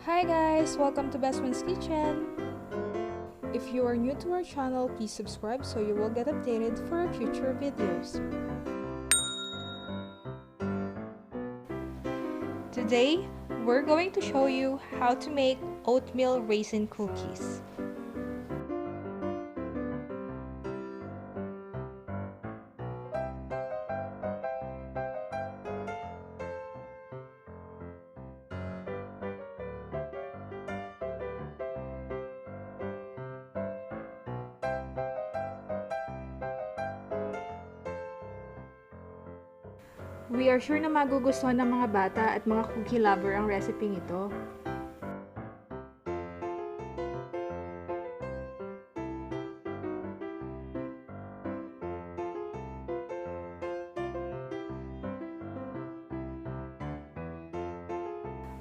Hi guys! Welcome to Best Friend's Kitchen! If you are new to our channel, please subscribe so you will get updated for our future videos. Today, we're going to show you how to make oatmeal raisin cookies. We are sure na magugustuhan ng mga bata at mga cookie lover ang recipe ito.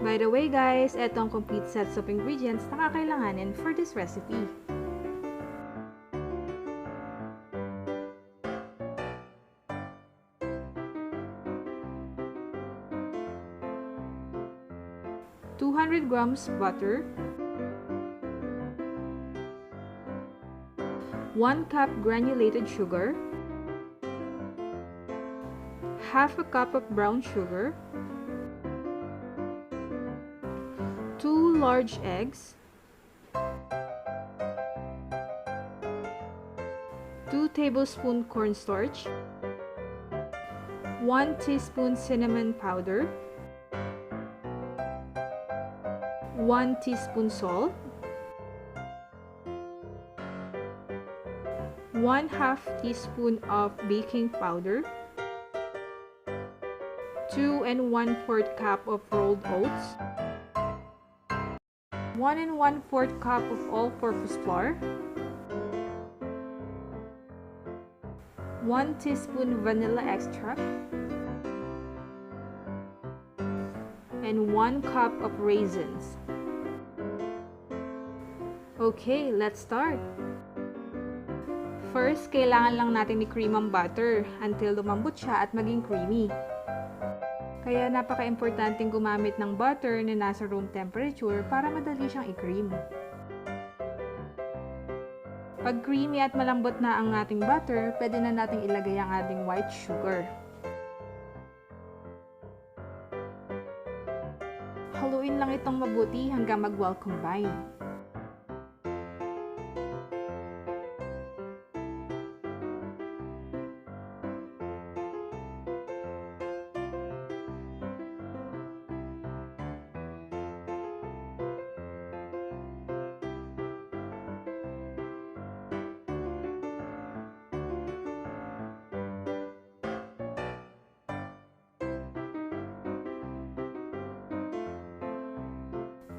By the way guys, eto ang complete sets of ingredients na kakailanganin for this recipe. $200 grams butter, 1 cup granulated sugar, half a cup of brown sugar, 2 large eggs, 2 tablespoons cornstarch, 1 teaspoon cinnamon powder, 1 teaspoon salt, 1/2 teaspoon of baking powder, 2 1/4 cup of rolled oats, 1 1/4 cup of all-purpose flour, 1 teaspoon vanilla extract, and 1 cup of raisins. Okay, let's start! First, kailangan lang natin i-cream ang butter until lumambot siya at maging creamy. Kaya napaka-importanting gumamit ng butter na nasa room temperature para madali siyang i-cream. Pag creamy at malambot na ang ating butter, pwede na nating ilagay ang ating white sugar. Haluin lang itong mabuti hanggang mag-well combine.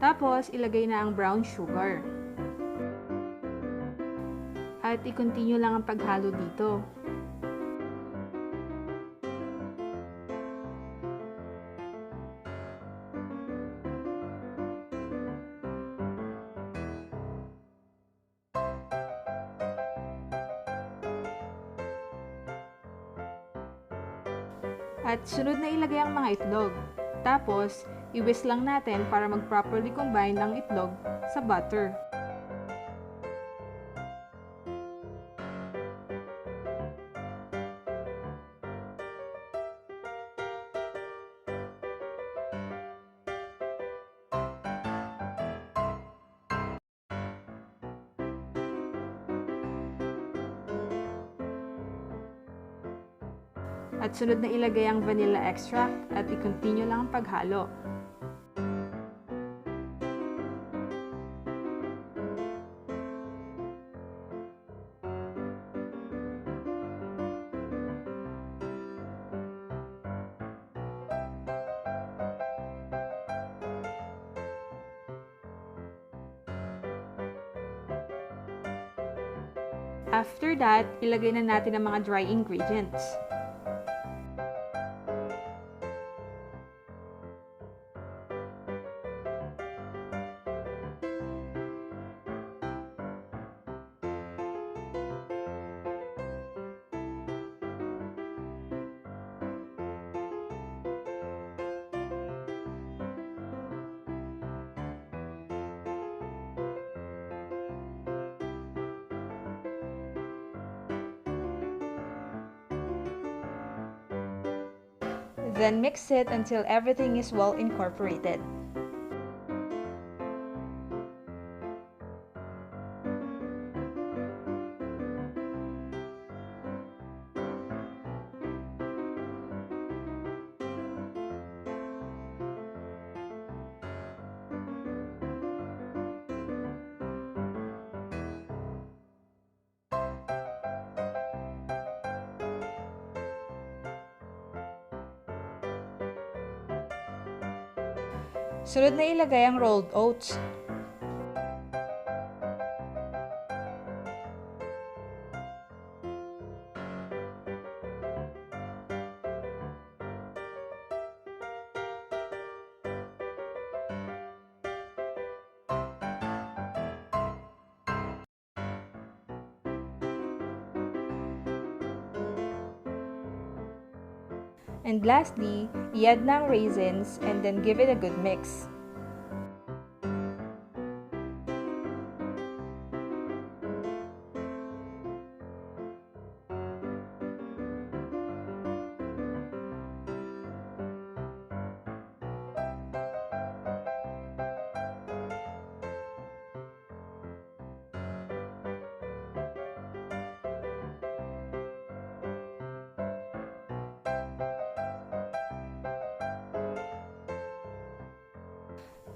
Tapos, ilagay na ang brown sugar. At i-continue lang ang paghalo dito. At sunod na ilagay ang mga itlog. Tapos, i-whisk lang natin para mag-properly combine ang itlog sa butter. At sunod na ilagay ang vanilla extract at i-continue lang ang paghalo. After that, ilagay na natin ang mga dry ingredients. Then mix it until everything is well incorporated. Sunod na ilagay ang rolled oats. And lastly, i-add na ang raisins and then give it a good mix.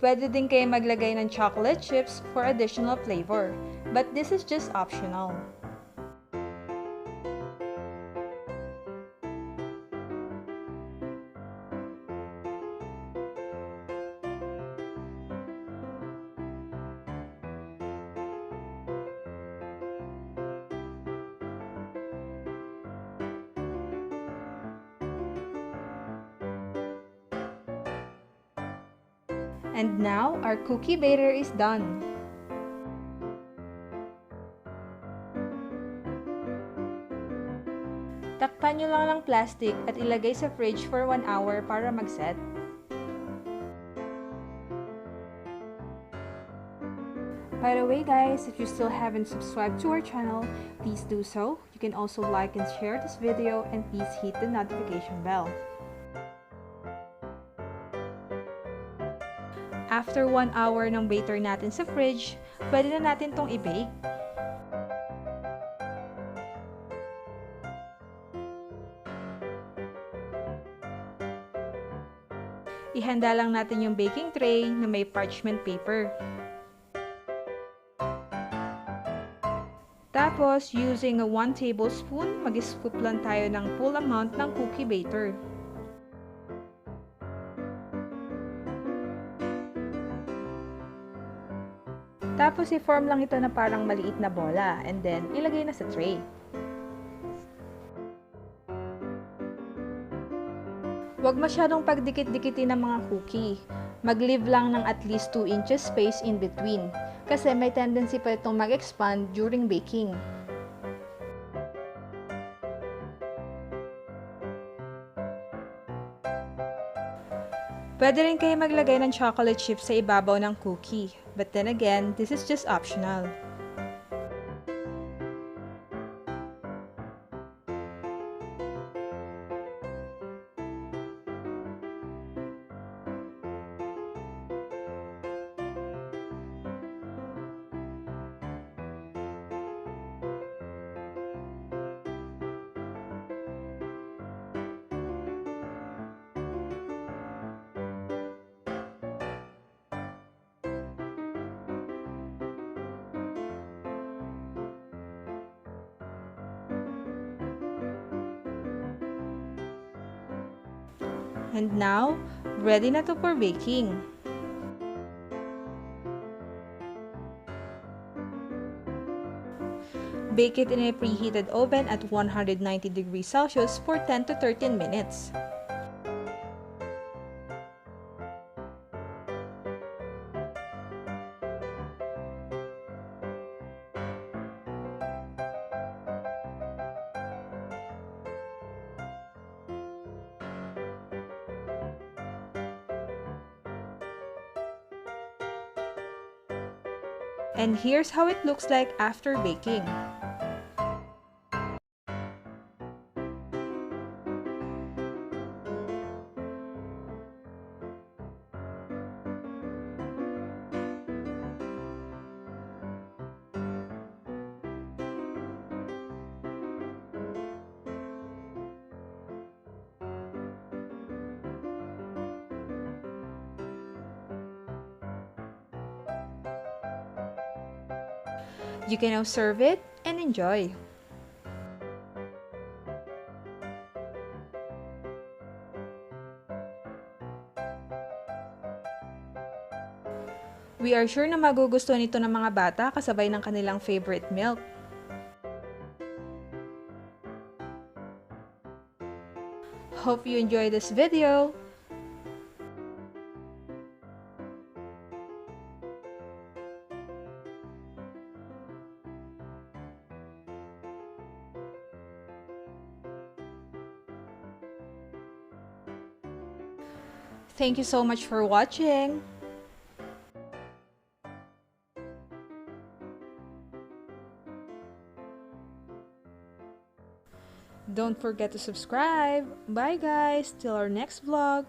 Pwede din kayo maglagay ng chocolate chips for additional flavor, but this is just optional. And now, our cookie batter is done. Takpan nyo lang ng plastic at ilagay sa fridge for 1 hour para mag-set. By the way guys, if you still haven't subscribed to our channel, please do so. You can also like and share this video and please hit the notification bell. After 1 hour ng batter natin sa fridge, pwede na natin tong i-bake. Ihanda lang natin yung baking tray na may parchment paper. Tapos, using a 1 tablespoon, mag-scoop lang tayo ng full amount ng cookie batter. Tapos, i-form lang ito na parang maliit na bola and then ilagay na sa tray. Huwag masyadong pagdikit-dikitin ng mga cookie. Mag-leave lang ng at least 2 inches space in between kasi may tendency pa itong mag-expand during baking. Pwede rin kayo maglagay ng chocolate chips sa ibabaw ng cookie. But then again, this is just optional. And now, ready na to for baking. Bake it in a preheated oven at 190 degrees Celsius for 10 to 13 minutes. And here's how it looks like after baking. You can now serve it and enjoy. We are sure na magugustuhan ito ng mga bata kasabay ng kanilang favorite milk. Hope you enjoy this video. Thank you so much for watching. Don't forget to subscribe. Bye guys, till our next vlog.